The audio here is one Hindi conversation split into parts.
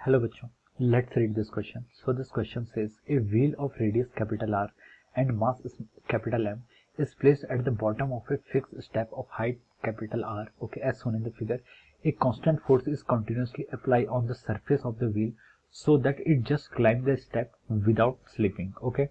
Hello बच्चों, let's read this question. So this question says a wheel of radius capital R and mass capital M is placed at the bottom of a fixed step of height capital R. Okay, as shown in the figure, a constant force is continuously applied on the surface of the wheel so that it just climbs the step without slipping. Okay.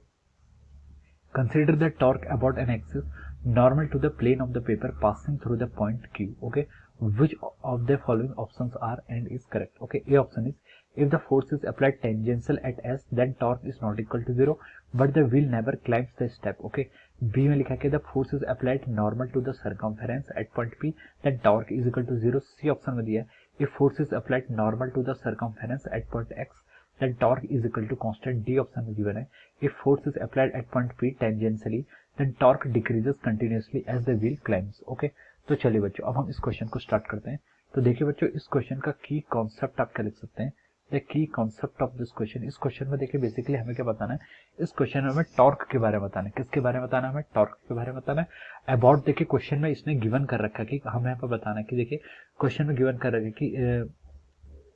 Consider the torque about an axis normal to the plane of the paper passing through the point Q. Okay, which of the following options are and is correct? Okay, A option is if the force is applied tangential at S, then torque is not equal to 0, but the wheel never climbs the step. Okay, B में लिखा है the force is applied normal to the circumference at point P, then torque is equal to 0. C option में दिया है if force is applied normal to the circumference at point X, then torque is equal to constant. D option में given है if force is applied at point P tangentially, then torque decreases continuously as the wheel climbs. Okay, तो चलिए बच्चों अब हम इस क्वेश्चन को स्टार्ट करते हैं. तो देखिए बच्चों, इस क्वेश्चन का की कॉन्सेप्ट आप क्या लिख सकते हैं? The key concept of this question. इस क्वेश्चन में देखिए बेसिकली हमें क्या बताना है? इस क्वेश्चन में हमें टॉर्क के बारे में बताना है. किसके बारे में बताना है? हमें टॉर्क के बारे में बताना है. अबाउट देखिए क्वेश्चन में इसने गिवन कर रखा है कि हमें यहाँ पर बताना है कि देखिए क्वेश्चन में गिवन कर रखा है कि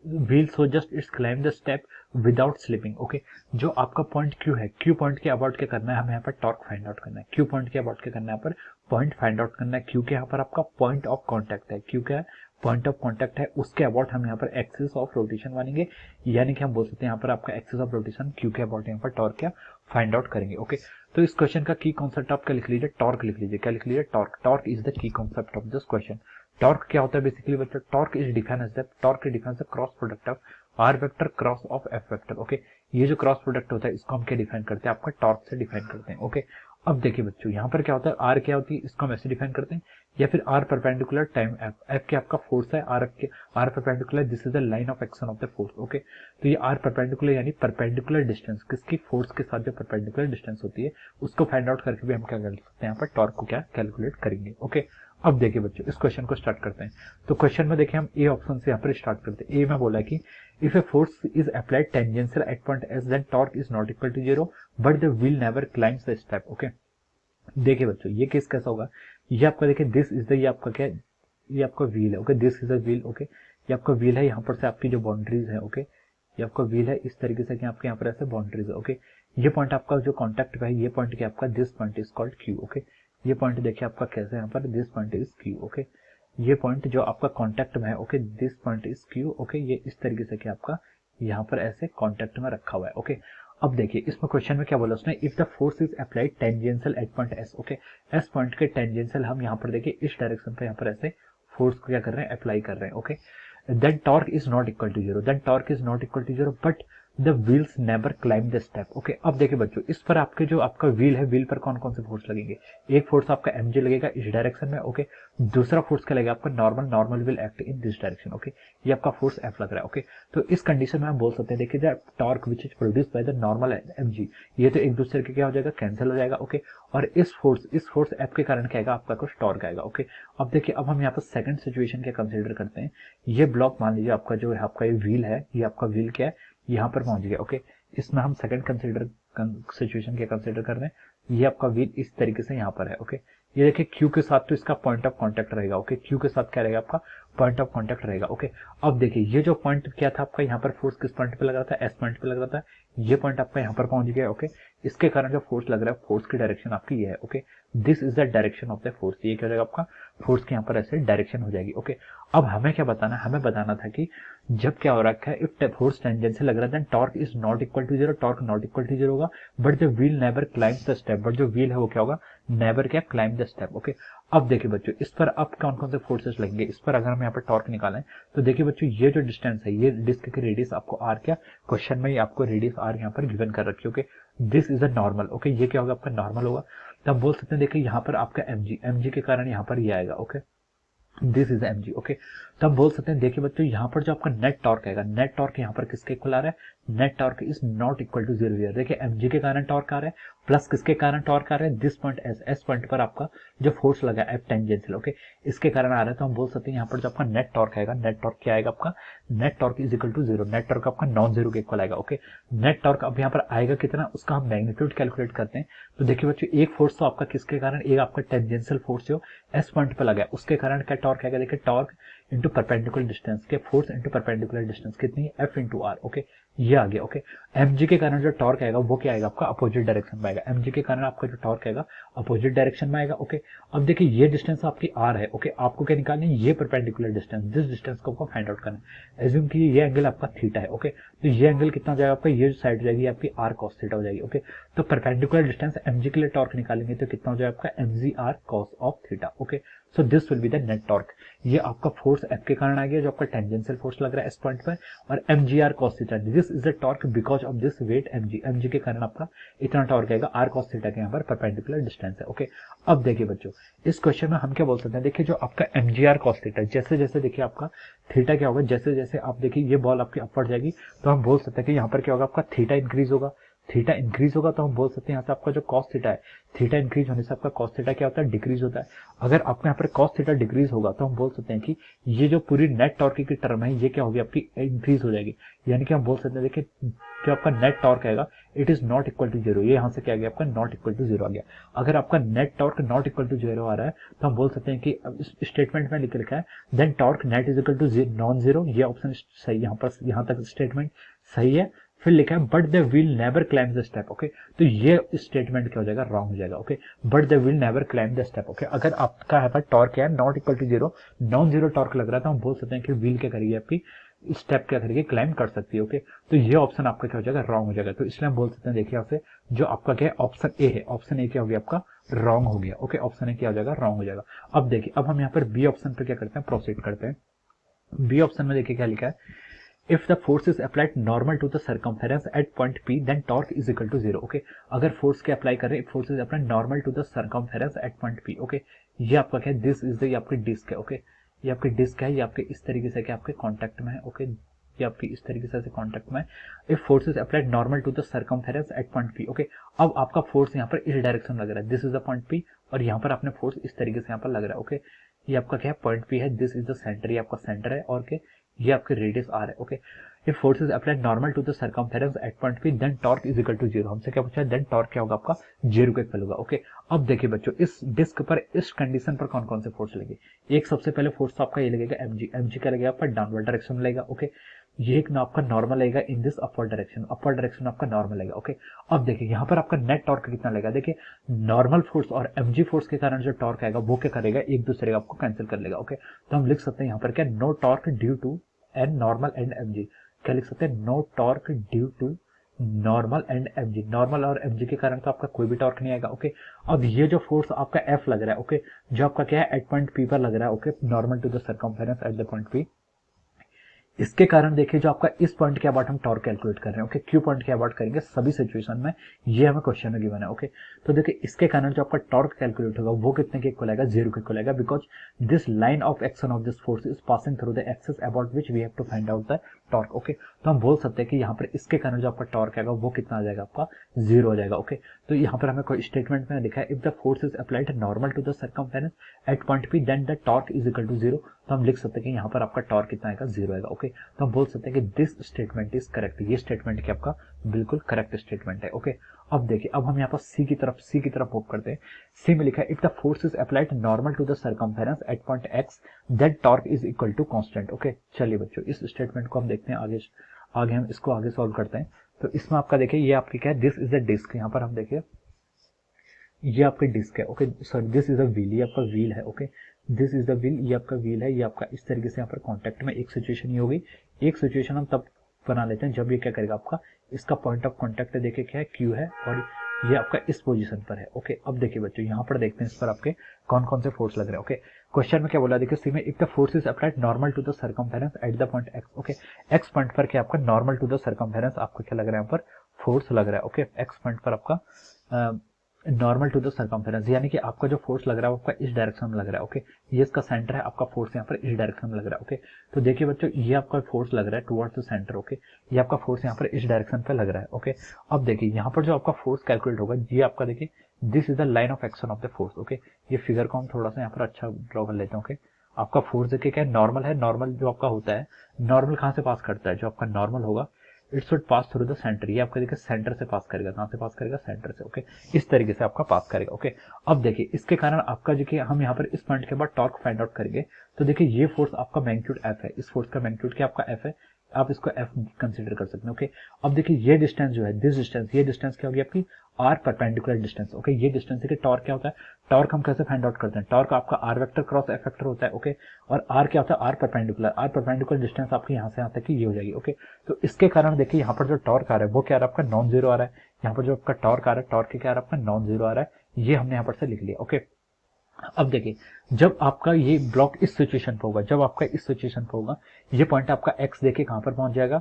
wheel so just it's climb the step without slipping. Okay, जो आपका पॉइंट क्यू है, क्यू पॉइंट के अबाउट क्या करना है? हमें यहाँ पर टॉर्क फाइंड आउट करना है. क्यू पॉइंट के अबाउट क्या करना है? यहाँ पर पॉइंट फाइंड आउट करना है. क्यू के यहाँ पर आपका पॉइंट ऑफ कॉन्टैक्ट है. क्यू क्या है? पॉइंट ऑफ कॉन्टैक्ट है. उसके अबाउट हम यहाँ पर एक्सिस ऑफ रोटेशन मानेंगे, यानी कि हम बोल सकते हैं यहाँ पर आपका एक्सिस ऑफ रोटेशन क्यू के अबाउट यहाँ पर टॉर्क क्या फाइंड आउट करेंगे. ओके, तो इस क्वेश्चन का की कॉन्सेप्ट आप क्या लिख लीजिए? टॉर्क लिख लीजिए. क्या लिख लीजिए? Torque. Torque is the key concept of this question. Torque क्या होता है बेसिकली बच्चों? Torque is defined as the torque defines the cross product of R vector cross of F vector. Okay, ये जो क्रॉस प्रोडक्ट होता है इसको हम क्या डिफाइन करते हैं? आपका टॉर्क से डिफाइन करते हैं. ओके, अब देखिए बच्चों यहाँ पर क्या होता है? आर क्या होती है? इसको हम ऐसे डिफाइन करते हैं, या फिर R perpendicular time F. F क्या आपका फोर्स है? आर के R perpendicular, this is the line of action of the force. Okay, तो ये आर परपेंडिकुलर यानी परपेंडिकुलर डिस्टेंस, किसकी? फोर्स के साथ जो परपेंडिकुलर डिस्टेंस होती है उसको फाइंड आउट करके भी हम क्या कर सकते हैं? यहाँ पर टॉर्क को क्या कैलकुलेट करेंगे. ओके, अब देखिए बच्चों इस क्वेश्चन को स्टार्ट करते हैं. तो क्वेश्चन में देखिए हम ए ऑप्शन से यहाँ पर स्टार्ट करते हैं. ए में बोला कि if a force is applied tangential at point S, then torque is not equal to 0, but the wheel never climbs the step. Okay, देखिए बच्चों ये केस कैसा होगा? ये आपका देखिए दिस इज द, ये आपका क्या है? ये आपका व्हील है. Okay, this is the wheel. Okay, ये आपका व्हील है. यहाँ पर से आपकी जो बाउंड्रीज है, ओके, ये आपका व्हील है इस तरीके से कि आपके यहाँ पर ऐसे बाउंड्रीज है. ओके, ये पॉइंट आपका जो कॉन्टैक्ट है, ये पॉइंट क्या आपका? This point is called Q. Okay, ये पॉइंट देखिए आपका कैसे यहाँ पर? This point is Q. Okay, ये पॉइंट जो आपका कॉन्टैक्ट में है, okay, this point is Q. Okay, ये इस तरीके से कि आपका यहाँ पर ऐसे कॉन्टैक्ट में रखा हुआ है. ओके, अब देखिए इसमें क्वेश्चन में क्या बोला उसने? If the force is applied tangential at point S. Okay, S point के टेंजेंशियल हम यहाँ पर देखिए इस डायरेक्शन पे यहाँ पर ऐसे फोर्स को क्या कर रहे हैं? अप्लाई कर रहे हैं. Okay, then torque is not equal to 0. Then torque is not equal to 0, but the wheels never climb the step. Okay, अब देखिए बच्चों इस पर आपके जो आपका व्हील है, व्हील पर कौन कौन से फोर्स लगेंगे? एक फोर्स आपका mg लगेगा इस डायरेक्शन में. ओके, दूसरा फोर्स क्या लगेगा आपका? Normal. Normal will act in this direction. Okay, ये आपका फोर्स f लग रहा है. ओके, तो इस कंडीशन में हम बोल सकते हैं देखिए the torque which is produced by the normal mg, ये तो एक दूसरे के क्या हो जाएगा? कैंसिल हो जाएगा. ओके, और इस फोर्स f के कारण क्या आएगा? आपका कुछ टॉर्क आएगा. ओके, अब देखिए अब हम यहाँ पर सेकंड सिचुएशन क्या कंसिडर करते हैं. ये ब्लॉक मान लीजिए आपका जो है, आपका ये व्हील है, ये आपका व्हील क्या है? यहाँ पर पहुंच गया. ओके, इसमें हम सेकंड सिचुएशन क्या कंसिडर कर रहे हैं? ये आपका व्हील इस तरीके से यहाँ पर है. ओके, ये देखिए क्यू के साथ तो इसका पॉइंट ऑफ कांटेक्ट रहेगा. ओके, क्यू के साथ क्या रहेगा? आपका पॉइंट ऑफ कांटेक्ट रहेगा. ओके, अब देखिए ये जो पॉइंट क्या था आपका, यहाँ पर फोर्स किस पॉइंट पे लग रहा था? एस पॉइंट पे लग रहा था. ये पॉइंट आपका यहाँ पर पहुंच गया. ओके, इसके कारण जो फोर्स लग रहा है, फोर्स की डायरेक्शन आपकी ये है. Okay, this is the direction of the force. ये क्या हो जाएगा आपका? फोर्स के यहाँ पर ऐसे डायरेक्शन हो जाएगी. ओके, अब हमें क्या बताना है? हमें बताना था कि जब क्या हो रखा है, इफ फोर्स टेंजेंशियल लग रहा है, then torque is not equal to 0. Torque not equal to 0 होगा, but the wheel never climbs the step. But जो व्हील है वो क्या होगा? नेवर क्या क्लाइम द स्टेप. ओके, अब देखिए बच्चों इस पर अब कौन कौन से फोर्सेस लगेंगे? इस पर अगर हम यहाँ पर टॉर्क निकालें तो देखिए बच्चों ये जो डिस्टेंस है, ये डिस्क की रेडियस आपको आर, क्या क्वेश्चन में आपको रेडियस आर यहाँ पर गिवन कर रखी है. Okay, this is a normal. Okay, ये क्या होगा? आपका नॉर्मल होगा. तो हम बोल सकते हैं देखिए यहाँ पर आपका mg के कारण यहाँ पर ये आएगा. Okay, this is mg. Okay, तो हम बोल सकते हैं देखिए बच्चों यहाँ पर जो आपका नेट टॉर्क आएगा, नेट टॉर्क यहाँ पर किसके इक्वल आ रहा है? Net torque is not equal to 0 here. देखिए mg के कारण टॉर्क आ रहा है, प्लस किसके कारण टॉर्क आ रहा है? दिस पॉइंट एस पॉइंट पर आपका जो फोर्स लगा है एफ टेंजेंशियल. ओके, इसके कारण आ रहा है. तो हम बोल सकते हैं यहाँ पर जो आपका नेट टॉर्क आएगा, नेट टॉर्क क्या आएगा आपका? Net torque is equal to 0. Net torque आपका नॉन जीरो के इक्वल आएगा. ओके, नेट टॉर्क अब यहाँ पर आएगा कितना? उसका हम मैग्नीट्यूड कैलकुलेट करते हैं. तो देखिए बच्चों एक फोर्स तो आपका किसके कारण? एक आपका टेंजेंशियल फोर्स जो एस पॉइंट पर लगा है, उसके कारण क्या टॉर्क आएगा? देखिए टॉर्क इंटू परपेंडिकुलर डिस्टेंस के फोर्स इंटू परपेंडिकुलर डिस्टेंस कितनी है F इंटू आर। ओके, ये आ गया। ओके, mg के कारण जो टॉर्क आएगा वो क्या आएगा आपका अपोजिट डायरेक्शन में आएगा। mg के कारण आपका जो टॉर्क आएगा अपोजिट डायरेक्शन में आएगा। ओके, अब देखिए ये डिस्टेंस आपकी r है। ओके, आपको क्या निकालनी है, ये परपेंडिकुलर डिस्टेंस, दिस डिस्टेंस को आपको फाइंड आउट करना है। एज्यूम कि ये एंगल आपका थीटा है। ओके, तो ये एंगल कितना हो जाएगा आपका, ये जो साइड हो जाएगी आपकी r cos थीटा हो जाएगी। ओके, तो परपेंडिकुलर डिस्टेंस mg के लिए टॉर्क निकालेंगे तो कितना हो जाएगा आपका mg r cos of theta. Okay, so this will be the net torque. ये आपका फोर्स F के कारण आ गया जो आपका टेंजेंशियल फोर्स लग रहा है इस पॉइंट पर, और mgr cos theta, this is the torque because of this weight mg के कारण आपका इतना टॉर्क आएगा r cos थीटा के यहाँ पर परपेंडिकुलर डिस्टेंस है। ओके, अब देखिए बच्चों इस क्वेश्चन में हम क्या बोल सकते हैं, देखिए जो आपका mgr cos थीटा, जैसे जैसे देखिए आपका थीटा क्या होगा, जैसे जैसे आप देखिए ये बॉल आपकी अपवर्ड जाएगी तो हम बोल सकते हैं कि यहाँ पर क्या होगा आपका थीटा इंक्रीज होगा। थीटा इंक्रीज होगा तो हम बोल सकते हैं यहाँ से आपका जो cos थीटा है, थीटा इंक्रीज होने से आपका cos थीटा क्या होता है, डिक्रीज होता है। अगर आपका यहाँ पर cos थीटा डिक्रीज होगा तो हम बोल सकते हैं कि ये जो पूरी नेट टॉर्क की टर्म है ये क्या होगी आपकी इंक्रीज हो जाएगी। यानी कि हम बोल सकते हैं देखिए जो आपका नेट टॉर्क आएगा it is not equal to zero. ये यहाँ से क्या आ गया आपका नॉट इक्वल टू जीरो आ गया। अगर आपका net torque not equal to zero आ रहा है तो हम बोल सकते हैं कि स्टेटमेंट में लिख लिखा है then torque net is equal to non zero. ये ऑप्शन सही, यहाँ पर यहाँ तक स्टेटमेंट सही है। फिर लिखा है but the wheel never climbs the step. Okay, तो ये स्टेटमेंट क्या हो जाएगा, रॉन्ग हो जाएगा। Okay, but the wheel never climb the step. Okay, अगर आपका यहाँ पर टॉर्क क्या है not equal to zero, non zero torque लग रहा है तो हम बोल सकते हैं कि व्हील क्या करेगी आपकी स्टेप क्या करेगी, क्लाइम कर सकती है। ओके, तो ये ऑप्शन आपका क्या हो जाएगा, रॉन्ग हो जाएगा। तो इसलिए हम बोल सकते हैं देखिए आपसे जो आपका क्या है ऑप्शन ए है, ऑप्शन ए क्या हो गया आपका रॉन्ग हो गया। ओके, ऑप्शन ए क्या हो जाएगा, रॉन्ग हो जाएगा। अब देखिए अब हम यहाँ पर बी ऑप्शन पे क्या करते हैं, प्रोसीड करते हैं। बी ऑप्शन में देखिए क्या लिखा है, if the force is applied normal to the circumference at point P then torque is equal to zero। Okay, अगर फोर्स के अप्लाई करें, force is apply normal to the circumference at point P। Okay, ये आपका क्या है, दिस इज द आपकी डिस्क है। ओके, ये आपकी डिस्क है, ये आपके इस तरीके से क्या आपके कांटेक्ट में है। ओके, ये आपकी इस तरीके से कांटेक्ट में। If force is applied normal to the circumference at point P। Okay, अब आपका फोर्स यहाँ पर इस डायरेक्शन लग रहा है, this is the point P, और यहाँ पर आपने फोर्स इस तरीके से यहाँ पर लग रहा है। ओके, ये आपका क्या है पॉइंट P है, दिस इज द सेंटर, ये आपका सेंटर है, और के ये आपके रेडियस r है। Okay, if force is applied normal to the circumference at point P then torque is equal to zero. हमसे क्या पूछा है, देन टॉर्क क्या होगा आपका जीरो के इक्वल होगा। ओके, अब देखिए बच्चों इस डिस्क पर इस कंडीशन पर कौन कौन से फोर्स लगे। एक सबसे पहले फोर्स तो आपका ये लगेगा mg क्या लगेगा आपका डाउनवर्ड डायरेक्शन में लगेगा। ओके, ये एक ना आपका नॉर्मल लगेगा इन दिस अपवर्ड डायरेक्शन आपका नॉर्मल लगेगा। ओके, अब देखिए यहाँ पर आपका नेट टॉर्क कितना लगेगा, देखिए नॉर्मल फोर्स और mg फोर्स के कारण जो टॉर्क आएगा वो क्या करेगा, एक दूसरे का आपको कैंसिल कर लेगा। ओके, तो हम लिख सकते हैं यहाँ पर क्या, no torque due to an normal and mg। क्या लिख सकते हैं, no torque due to normal and mg। Normal और mg के कारण तो आपका कोई भी टॉर्क नहीं आएगा। ओके, अब ये जो फोर्स आपका F लग रहा है, ओके, जो आपका क्या है एट पॉइंट P पर लग रहा है, okay, normal to the circumference at the point P, इसके कारण देखिए जो आपका इस पॉइंट के अबाउट हम टॉर्क कैलकुलेट कर रहे हैं। ओके, क्यू पॉइंट के अबाउट करेंगे सभी सिचुएशन में, ये हमें क्वेश्चन में गिवन है। ओके, तो देखिए इसके कारण जो आपका टॉर्क कैलकुलेट होगा वो कितने के इक्वल आएगा, जीरो के इक्वल आएगा, because this line of action of this force is passing through the axis about which we have to find out the torque. Okay, तो हम बोल सकते हैं कि यहाँ पर इसके कारण जो आपका टॉर्क आएगा वो कितना आ जाएगा, आपका जीरो हो जाएगा। ओके, तो यहाँ पर हमें कोई स्टेटमेंट में लिखा है if the force is applied normal to the circumference at point P then the torque is equal to zero. तो हम लिख सकते हैं कि यहाँ पर आपका टॉर्क कितना आएगा, जीरो आएगा। ओके, तो हम बोल सकते हैं कि दिस स्टेटमेंट इज करेक्ट। ये स्टेटमेंट क्या आपका बिल्कुल करेक्ट स्टेटमेंट है। ओके, अब देखिए अब हम यहाँ पर सी की तरफ मूव करते हैं। सी में लिखा है if the force is applied normal to the circumference at point x that torque is equal to constant. Okay, चलिए बच्चों इस स्टेटमेंट को हम देखते हैं आगे हम इसको आगे सॉल्व करते हैं। तो इसमें आपका देखिए ये आपकी क्या है, दिस इज द डिस्क, यहाँ पर हम देखिए ये आपकी डिस्क है। Okay, sorry this is a wheel, ये आपका व्हील है। Okay, this is the wheel, ये आपका व्हील है, ये आपका इस तरीके से यहाँ पर कांटेक्ट में एक सिचुएशन ही होगी। एक सिचुएशन हम तब बना लेते हैं जब ये क्या करेगा आपका इसका पॉइंट ऑफ कांटेक्ट देखिए क्या है, क्यू है, और ये आपका इस पोजीशन पर है। ओके, अब देखिए बच्चों यहाँ पर देखते हैं इस पर आपके कौन कौन से फोर्स लग रहे हैं। ओके, क्वेश्चन में क्या बोला देखिए सी में if the force is applied normal to the circumference at the point x। Okay, x point पर क्या आपका नॉर्मल टू द सर्कमफेरेंस आपको क्या लग रहा है, यहाँ पर फोर्स लग रहा है। ओके, x पॉइंट पर आपका नॉर्मल टू द सर्कमफेरेंस, यानी कि आपका जो फोर्स लग रहा है आपका इस डायरेक्शन में लग रहा है। ओके, ये इसका सेंटर है, आपका फोर्स यहाँ पर इस डायरेक्शन में लग रहा है। ओके, तो देखिए बच्चों ये आपका फोर्स लग रहा है टुवर्ड्स द सेंटर। ओके, ये आपका फोर्स यहाँ पर इस डायरेक्शन पे लग रहा है। ओके, अब देखिए यहाँ पर जो आपका फोर्स कैलकुलेट होगा ये आपका देखिए this is the line of action of the force. Okay, ये फिगर को हम थोड़ा सा यहाँ पर अच्छा ड्रॉ कर लेते हैं। ओके, आपका फोर्स देखिए क्या नॉर्मल है, नॉर्मल जो आपका होता है, नॉर्मल कहाँ से पास करता है, जो आपका नॉर्मल होगा it should pass through the centre, ये आपका देखिए सेंटर से पास करेगा, कहाँ से पास करेगा, सेंटर से, ओके, इस तरीके से आपका पास करेगा, ओके। अब देखिए इसके कारण आपका देखिए हम यहाँ पर इस पॉइंट के बाद टॉर्क फाइंड आउट करेंगे, तो देखिए ये फोर्स आपका मैग्नीट्यूड एफ है, इस फोर्स का मैग्नीट्यूड क्या आपका एफ है, आप इसको एफ कंसीडर कर सकते हैं, ओके। अब देखिए ये डिस्टेंस जो है, दिस डिस्टेंस, ये डिस्टेंस क्या होगी आपकी आर परपेंडिकुलर डिस्टेंस, ओके। ये डिस्टेंस है कि टॉर्क क्या होता है, टॉर्क हम कैसे फाइंड आउट करते हैं, टॉर्क आपका R vector cross F vector होता है, ओके। और आर क्या होता है, आर परपेंडिकुलर डिस्टेंस आपकी यहाँ से यहाँ तक की ये हो जाएगी, ओके। तो इसके कारण देखिए यहाँ पर जो टॉर्क आ रहा है वो क्या आ रहा है आपका नॉन जीरो आ रहा है, यहाँ पर जो आपका टॉर्क आ रहा है, टॉर्क क्या आ रहा है आपका नॉन जीरो आ रहा है, ये हमने यहाँ पर से लिख लिया, ओके। अब देखिए जब आपका ये ब्लॉक इस सिचुएशन पर होगा, जब आपका इस सिचुएशन पर होगा, ये पॉइंट आपका एक्स देखिए कहां पर पहुंच जाएगा,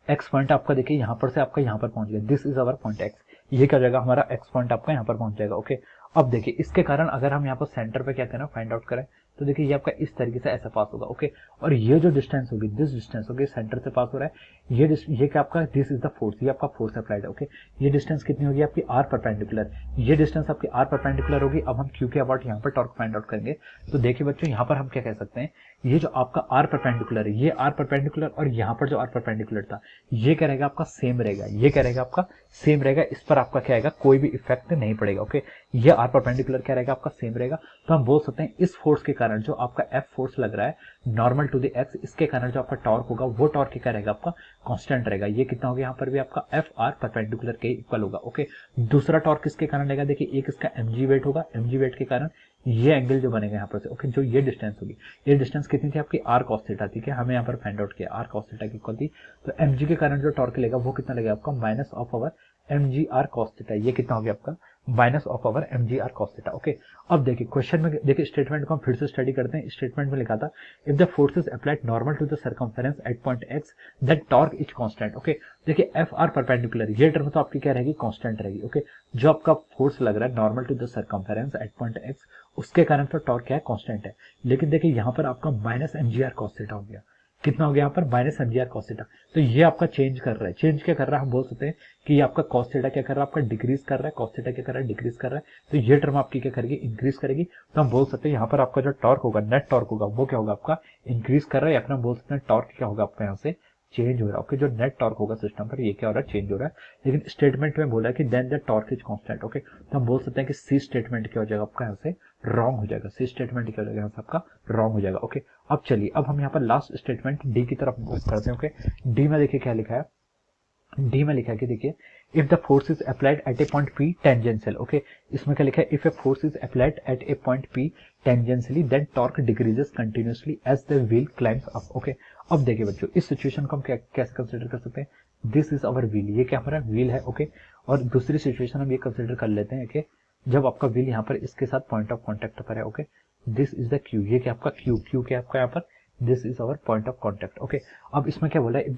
एक्स पॉइंट आपका देखिए यहाँ पर से आपका यहाँ पर पहुंच गया, this is our point x, ये क्या जाएगा हमारा एक्स पॉइंट आपका यहाँ पर पहुंच जाएगा, ओके। अब देखिए इसके कारण अगर हम यहाँ पर सेंटर पे क्या करें फाइंड आउट करें, तो देखिए ये आपका इस तरीके से ऐसा पास होगा, ओके। और ये जो डिस्टेंस होगी, दिस डिस्टेंस होगी, सेंटर से पास हो रहा है, ये क्या आपका दिस इज द फोर्स, ये आपका फोर्स अप्लाइड है, ओके। ये डिस्टेंस कितनी होगी आपकी आर परपेंडिकुलर, ये डिस्टेंस आपकी आर परपेंडिकुलर होगी। अब हम क्यू के अबाउट यहाँ पर टॉर्क फाइंड आउट करेंगे, तो देखिए बच्चों यहाँ पर हम क्या कह सकते हैं, ये जो आपका आर परपेंडिकुलर है, ये आर परपेंडिकुलर और यहाँ पर जो आर परपेंडिकुलर था, ये क्या रहेगा आपका सेम रहेगा, ये क्या रहेगा आपका सेम रहेगा, इस पर आपका क्या आएगा कोई भी इफेक्ट नहीं पड़ेगा, ओके। ये आर परपेंडिकुलर क्या रहेगा आपका सेम रहेगा। तो हम बोल सकते हैं इस फोर्स के कारण जो आपका एफ फोर्स लग रहा है नॉर्मल टू द एक्स, इसके कारण जो आपका टॉर्क होगा वो टॉर्क क्या रहेगा आपका कांस्टेंट रहेगा। ये कितना होगा यहाँ पर भी आपका एफ आर परपेंडिकुलर के इक्वल होगा, ओके। दूसरा टॉर्क किसके कारण रहेगा, देखिए एक इसका एमजी वेट होगा, एमजी वेट के कारण ये एंगल जो बनेगा यहाँ पर से, ओके। जो ये डिस्टेंस होगी, ये डिस्टेंस कितनी थी आपकी आर कॉस थीटा, ठीक है, हमें यहाँ पर फाइंड आउट किया आर कॉस थीटा की इक्वल थी। तो एमजी के कारण जो टॉर्क लेगा वो कितना लगेगा आपका minus of our m g r cos theta, ये कितना हो गया आपका minus of our m g r cos theta, okay. अब देखिए क्वेश्चन में देखिए स्टेटमेंट को हम फिर से स्टडी करते हैं। स्टेटमेंट में लिखा था if the force is applied normal to the circumference at point X then torque is constant, okay. देखिए एफ आर परपेंडिकुलर ये टर्म तो आपकी क्या रहेगी कांस्टेंट रहेगी, ओके। जो आपका फोर्स लग रहा है normal to the circumference at point X, उसके कारण तो टॉर्क क्या है कांस्टेंट है। लेकिन देखिए यहाँ पर आपका minus m g r cos theta हो गया, कितना हो गया यहाँ पर minus m g r cos theta. तो ये आपका चेंज कर रहा है, चेंज क्या कर रहा है, हम बोल सकते हैं कि ये आपका कॉस थीटा क्या कर रहा है आपका डिक्रीज कर रहा है, कॉस थीटा क्या कर रहा है डिक्रीज कर रहा है। तो ये टर्म आपकी क्या करेगी इंक्रीज करेगी। तो हम बोल सकते हैं यहाँ पर आपका जो टॉर्क होगा नेट टॉर्क होगा वो क्या होगा आपका इंक्रीज कर रहा है, या फिर हम बोल सकते हैं टॉर्क क्या होगा आपका यहाँ से चेंज हो रहा है, ओके। जो नेट टॉर्क होगा सिस्टम पर ये क्या हो रहा है चेंज हो रहा है। लेकिन स्टेटमेंट में बोला है कि then the torque is constant, okay. तो हम बोल सकते हैं कि सी स्टेटमेंट क्या हो जाएगा आपका यहाँ से रॉन्ग हो जाएगा, सी स्टेटमेंट क्या हो जाएगा यहाँ से आपका रॉन्ग हो जाएगा, ओके। अब चलिए अब हम यहाँ पर लास्ट स्टेटमेंट डी की तरफ मूव करते हैं, ओके। डी में देखिए क्या लिखा है, डी में लिखा है कि देखिए if the force is applied at a point P tangential, okay. इसमें क्या लिखा है if a force is applied at a point P tangentially then torque decreases continuously as the wheel climbs up, okay. अब देखिए बच्चों इस सिचुएशन को हम कैसे कंसिडर कर सकते हैं, दिस इज अवर व्हील, ये क्या हमारा व्हील है, ओके। और दूसरी सिचुएशन हम ये कंसिडर कर लेते हैं कि जब आपका व्हील यहाँ पर इसके साथ पॉइंट ऑफ कॉन्टेक्ट पर है, okay. This is the Q, ये क्या आपका क्यू, क्यू क्या आपका यहाँ पर this is our point of contact, okay. अब इसमें क्या बोला है if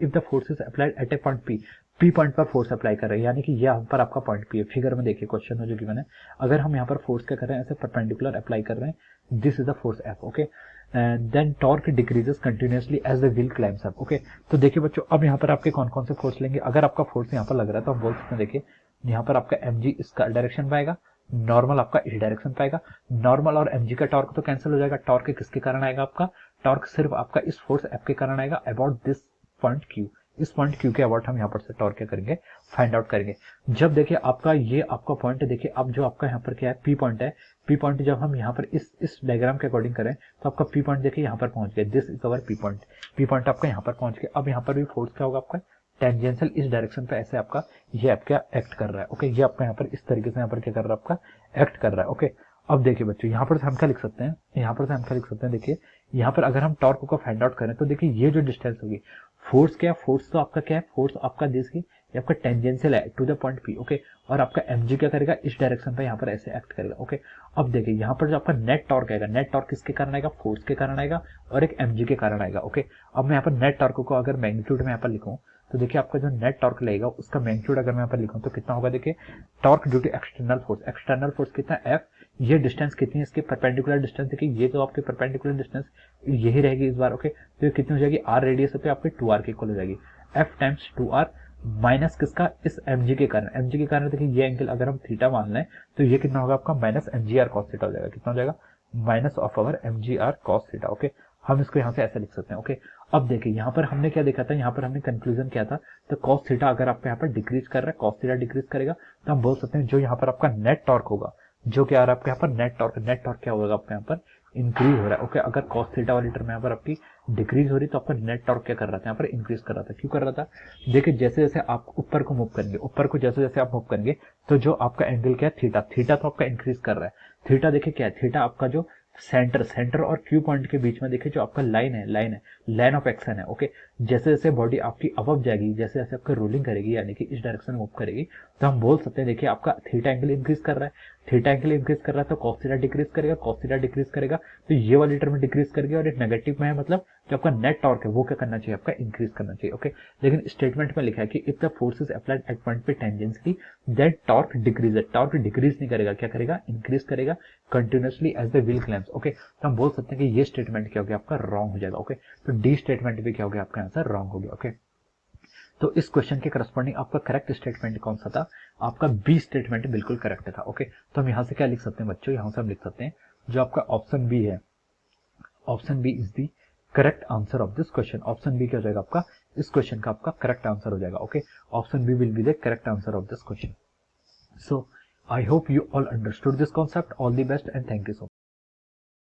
the force is applied at a point P, P point पर फोर्स अप्लाई कर रहे हैं, यानी कि ये यहाँ पर आपका पॉइंट पी है। फिगर में देखिए क्वेश्चन में जो गिवन है, अगर हम यहाँ पर फोर्स क्या कर रहे हैं ऐसे परपेंडिकुलर अप्लाई कर रहे हैं, this is the force F, okay. Then torque decreases continuously as the wheel climbs up, okay. तो देखिए बच्चों अब यहाँ पर आपके कौन कौन से फोर्स लेंगे, अगर आपका फोर्स यहाँ पर लग रहा है तो हम बोल सकते हैं देखिए यहाँ पर आपका एम जी इसका डायरेक्शन पाएगा, नॉर्मल आपका इस डायरेक्शन पाएगा। नॉर्मल और एमजी का टॉर्क तो कैंसिल हो जाएगा, टॉर्क किसके कारण आएगा आपका टॉर्क सिर्फ आपका इस फोर्स एफ के कारण आएगा अबाउट दिस पॉइंट क्यू, इस पॉइंट क्यू के अबाउट हम यहाँ पर से टॉर्क क्या करेंगे फाइंड आउट करेंगे। जब देखिए आपका ये आपका पॉइंट है, देखिए अब जो आपका यहाँ पर क्या है पी पॉइंट है, पी पॉइंट जब हम यहाँ पर इस डायग्राम के अकॉर्डिंग करें तो आपका पी पॉइंट देखिए यहाँ पर पहुंच गया, this is our P point, P point आपका यहाँ पर पहुंच गया। अब यहाँ पर भी फोर्स क्या होगा आपका टेंजेंशियल इस डायरेक्शन पे ऐसे आपका ये आपका एक्ट कर रहा है, ओके। ये आपका यहाँ पर इस तरीके से यहाँ पर क्या कर रहा है आपका एक्ट कर रहा है, ओके। अब देखिए बच्चों यहाँ पर से हम क्या लिख सकते हैं, यहाँ पर से हम क्या लिख सकते हैं, देखिए यहाँ पर अगर हम टॉर्क को फाइंड आउट करें तो देखिए ये जो डिस्टेंस होगी फोर्स क्या, फोर्स तो आपका क्या है, फोर्स आपका देखिए ये आपका टेंजेंशियल है to the point P, okay. और आपका एमजी क्या करेगा इस डायरेक्शन पे यहाँ पर ऐसे एक्ट करेगा, ओके। अब देखिए यहाँ पर जो आपका नेट टॉर्क आएगा, नेट टॉर्क किसके कारण आएगा फोर्स के कारण आएगा और एक एमजी के कारण आएगा, ओके। अब मैं यहाँ पर नेट टॉर्क को अगर मैग्नीट्यूड में यहाँ पर लिखूं तो देखिए आपका जो नेट टॉर्क लगेगा उसका मैग्नीट्यूड अगर मैं यहाँ पर लिखूं तो कितना होगा, देखिए torque due to external force कितना एफ, ये डिस्टेंस कितनी है इसके परपेंडिकुलर डिस्टेंस, देखिए ये तो आपके परपेंडिकुलर डिस्टेंस यही रहेगी इस बार, ओके। तो ये कितनी हो जाएगी आर रेडियस पे आपके 2r के इक्वल हो जाएगी, एफ टाइम्स 2r माइनस किसका इस mg के कारण, mg के कारण देखिए ये एंगल अगर हम थीटा मान लें तो ये कितना होगा आपका माइनस mgr cos थीटा हो जाएगा, कितना हो जाएगा minus of our mgr cos theta, okay. हम इसको यहाँ से ऐसे लिख सकते हैं, ओके। अब देखिए यहाँ पर हमने क्या देखा था, यहाँ पर हमने कंक्लूजन किया था, तो कॉस थीटा अगर आपका यहाँ पर डिक्रीज कर रहा है, कॉस थीटा डिक्रीज करेगा, तो हम बोल सकते हैं जो यहाँ पर आपका नेट टॉर्क होगा, जो कि यार आपके यहाँ पर नेट टॉर्क क्या होगा आपका यहाँ पर इंक्रीज हो रहा है। ओके, अगर कॉस थीटा वाली टर्म यहाँ पर आपकी डिक्रीज हो रही तो आपका नेट टॉर्क क्या कर रहा था, यहाँ पर इंक्रीज कर रहा था। क्यों कर रहा था, देखिए जैसे जैसे आप ऊपर को मूव करेंगे, ऊपर को जैसे जैसे आप मूव करेंगे, तो जो आपका एंगल क्या है थीटा, थीटा तो आपका इंक्रीज कर रहा है। थीटा देखिए क्या है, थीटा आपका जो सेंटर और क्यू पॉइंट के बीच में देखिए जो आपका लाइन ऑफ एक्शन है। ओके, जैसे जैसे बॉडी आपकी अबव जाएगी, जैसे जैसे आपका रोलिंग करेगी, यानी कि इस डायरेक्शन में मूव करेगी, तो हम बोल सकते हैं देखिए आपका थीटा एंगल इंक्रीज कर रहा है। थीटा एंगल इंक्रीज कर रहा है तो कॉस थीटा डिक्रीज करेगा, कॉस थीटा डिक्रीज करेगा तो ये वाली टर्म डिक्रीज करेगी, और एक नेगेटिव में है मतलब जो आपका नेट टॉर्क है वो क्या करना चाहिए, आपका इंक्रीज करना चाहिए। ओके, लेकिन स्टेटमेंट में लिखा है कि if the force is applied at point पे tangentially then torque decrease, torque decrease नहीं करेगा, क्या करेगा, इंक्रीज करेगा continuously as the wheel climbs. Okay, तो हम बोल सकते हैं कि ये स्टेटमेंट क्या हो गया आपका रॉन्ग हो जाएगा। ओके, तो डी स्टेटमेंट भी क्या हो गया आपका आंसर रॉन्ग हो गया। ओके, तो इस क्वेश्चन के करस्पॉन्डिंग आपका करेक्ट स्टेटमेंट कौन सा था, आपका बी स्टेटमेंट बिल्कुल करेक्ट था। ओके, तो हम यहाँ से क्या लिख सकते हैं बच्चों, यहाँ से हम लिख सकते हैं जो आपका ऑप्शन बी है, option B is the correct answer of this question. Option B क्या हो जाएगा आपका, इस क्वेश्चन का आपका करेक्ट आंसर हो जाएगा। Okay, option B will be the correct answer of this question. So I hope you all understood this concept. All the best and thank you so much.